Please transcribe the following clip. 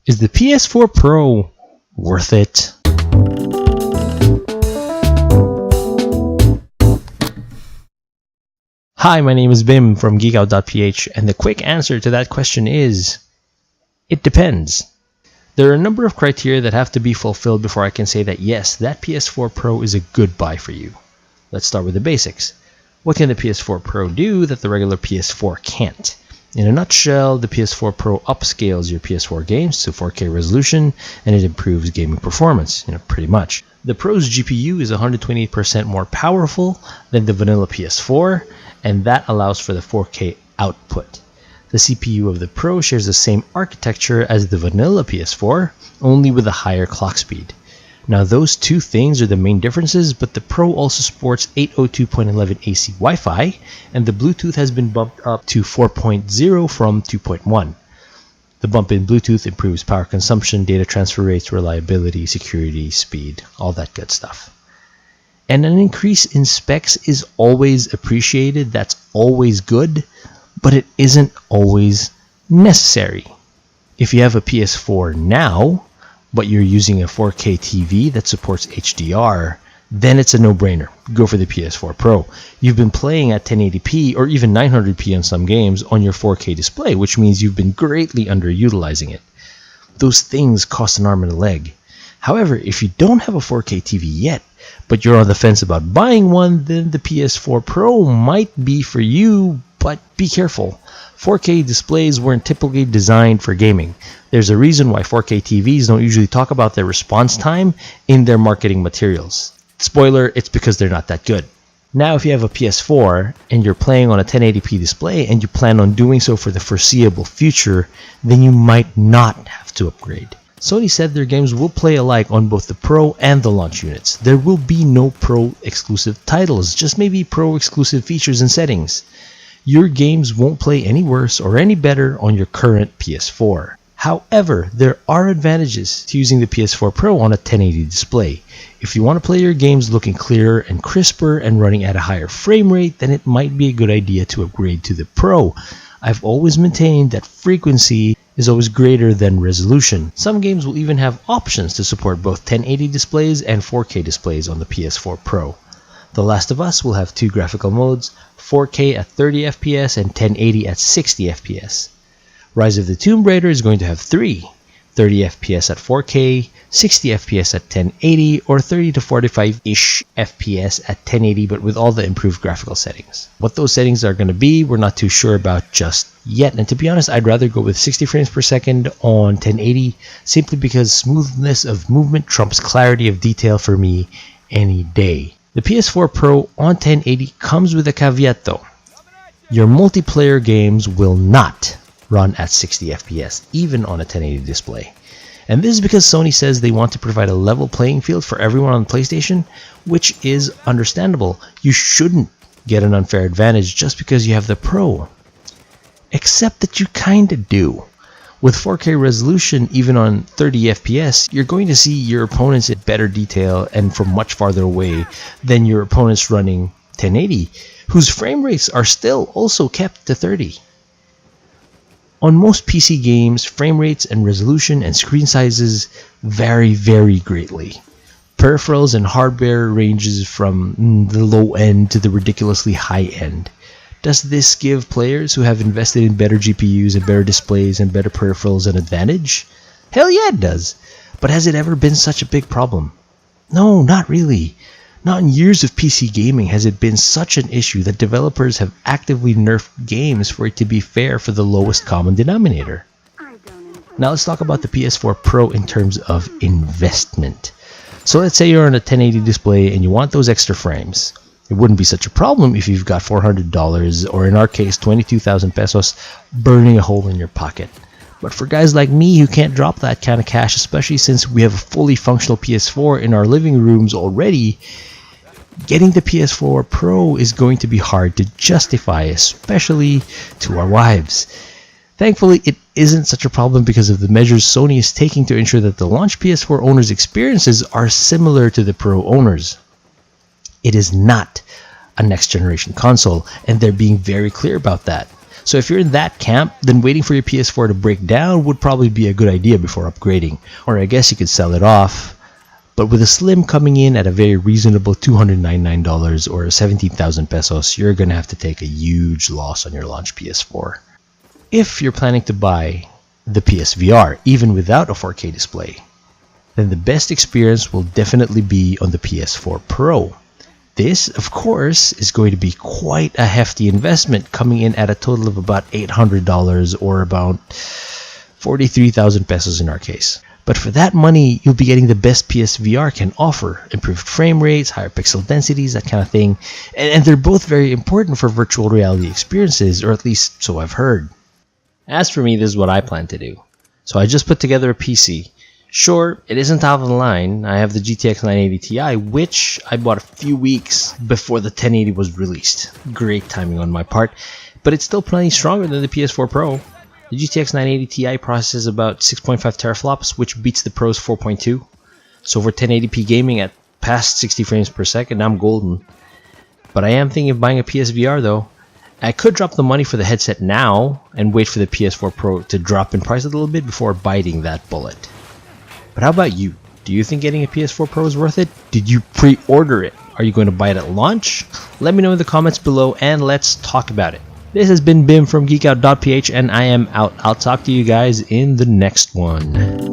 Is the PS4 Pro worth it? Hi, my name is Bim from geekout.ph, and the quick answer to that question is, it depends. There are a number of criteria that have to be fulfilled before I can say that yes, that PS4 Pro is a good buy for you. Let's start with the basics. What can the PS4 Pro do that the regular PS4 can't? In a nutshell, the PS4 Pro upscales your PS4 games to 4K resolution, and it improves gaming performance, pretty much. The Pro's GPU is 128% more powerful than the vanilla PS4, and that allows for the 4K output. The CPU of the Pro shares the same architecture as the vanilla PS4, only with a higher clock speed. Now those two things are the main differences, but the Pro also supports 802.11 AC Wi-Fi, and the Bluetooth has been bumped up to 4.0 from 2.1. The bump in Bluetooth improves power consumption, data transfer rates, reliability, security, speed, all that good stuff. And an increase in specs is always appreciated, that's always good, but it isn't always necessary. If you have a PS4 now, but you're using a 4K TV that supports HDR, then it's a no-brainer. Go for the PS4 Pro. You've been playing at 1080p or even 900p on some games on your 4K display, which means you've been greatly underutilizing it. Those things cost an arm and a leg. However, if you don't have a 4K TV yet, but you're on the fence about buying one, then the PS4 Pro might be for you, but be careful. 4K displays weren't typically designed for gaming. There's a reason why 4K TVs don't usually talk about their response time in their marketing materials. Spoiler, it's because they're not that good. Now if you have a PS4 and you're playing on a 1080p display and you plan on doing so for the foreseeable future, then you might not have to upgrade. Sony said their games will play alike on both the Pro and the launch units. There will be no Pro exclusive titles, just maybe Pro exclusive features and settings. Your games won't play any worse or any better on your current PS4. However, there are advantages to using the PS4 Pro on a 1080 display. If you want to play your games looking clearer and crisper and running at a higher frame rate, then it might be a good idea to upgrade to the Pro. I've always maintained that frequency is always greater than resolution. Some games will even have options to support both 1080 displays and 4K displays on the PS4 Pro. The Last of Us will have two graphical modes, 4K at 30 FPS and 1080 at 60 FPS. Rise of the Tomb Raider is going to have three, 30 FPS at 4K, 60 FPS at 1080, or 30 to 45-ish FPS at 1080, but with all the improved graphical settings. What those settings are going to be, we're not too sure about just yet, and to be honest, I'd rather go with 60 frames per second on 1080, simply because smoothness of movement trumps clarity of detail for me any day. The PS4 Pro on 1080 comes with a caveat though. Your multiplayer games will not run at 60 FPS, even on a 1080 display. And this is because Sony says they want to provide a level playing field for everyone on PlayStation, which is understandable. You shouldn't get an unfair advantage just because you have the Pro. Except that you kinda do. With 4K resolution, even on 30 FPS, you're going to see your opponents in better detail and from much farther away than your opponents running 1080, whose frame rates are still also kept to 30. On most PC games, frame rates and resolution and screen sizes vary very greatly. Peripherals and hardware ranges from the low end to the ridiculously high end. Does this give players who have invested in better GPUs and better displays and better peripherals an advantage? Hell yeah, it does. But has it ever been such a big problem? No, not really. Not in years of PC gaming has it been such an issue that developers have actively nerfed games for it to be fair for the lowest common denominator. Now let's talk about the PS4 Pro in terms of investment. So let's say you're on a 1080 display and you want those extra frames. It wouldn't be such a problem if you've got $400, or in our case 22,000 pesos, burning a hole in your pocket. But for guys like me who can't drop that kind of cash, especially since we have a fully functional PS4 in our living rooms already, getting the PS4 Pro is going to be hard to justify, especially to our wives. Thankfully, it isn't such a problem because of the measures Sony is taking to ensure that the launch PS4 owners' experiences are similar to the Pro owners. It is not a next generation console, and they're being very clear about that. So if you're in that camp, then waiting for your PS4 to break down would probably be a good idea before upgrading. Or I guess you could sell it off. But with a Slim coming in at a very reasonable $299 or 17,000 pesos, you're gonna have to take a huge loss on your launch PS4. If you're planning to buy the PSVR, even without a 4K display, then the best experience will definitely be on the PS4 Pro. This, of course, is going to be quite a hefty investment, coming in at a total of about $800 or about 43,000 pesos in our case. But for that money, you'll be getting the best PSVR can offer. Improved frame rates, higher pixel densities, that kind of thing. And they're both very important for virtual reality experiences, or at least so I've heard. As for me, this is what I plan to do. So I just put together a PC. Sure, it isn't top of the line. I have the GTX 980 Ti, which I bought a few weeks before the 1080 was released. Great timing on my part, but it's still plenty stronger than the PS4 Pro. The GTX 980 Ti processes about 6.5 teraflops, which beats the Pro's 4.2. So for 1080p gaming at past 60 frames per second, I'm golden. But I am thinking of buying a PSVR though. I could drop the money for the headset now and wait for the PS4 Pro to drop in price a little bit before biting that bullet. But how about you? Do you think getting a PS4 Pro is worth it? Did you pre-order it? Are you going to buy it at launch? Let me know in the comments below and let's talk about it. This has been Bim from geekout.ph and I am out. I'll talk to you guys in the next one.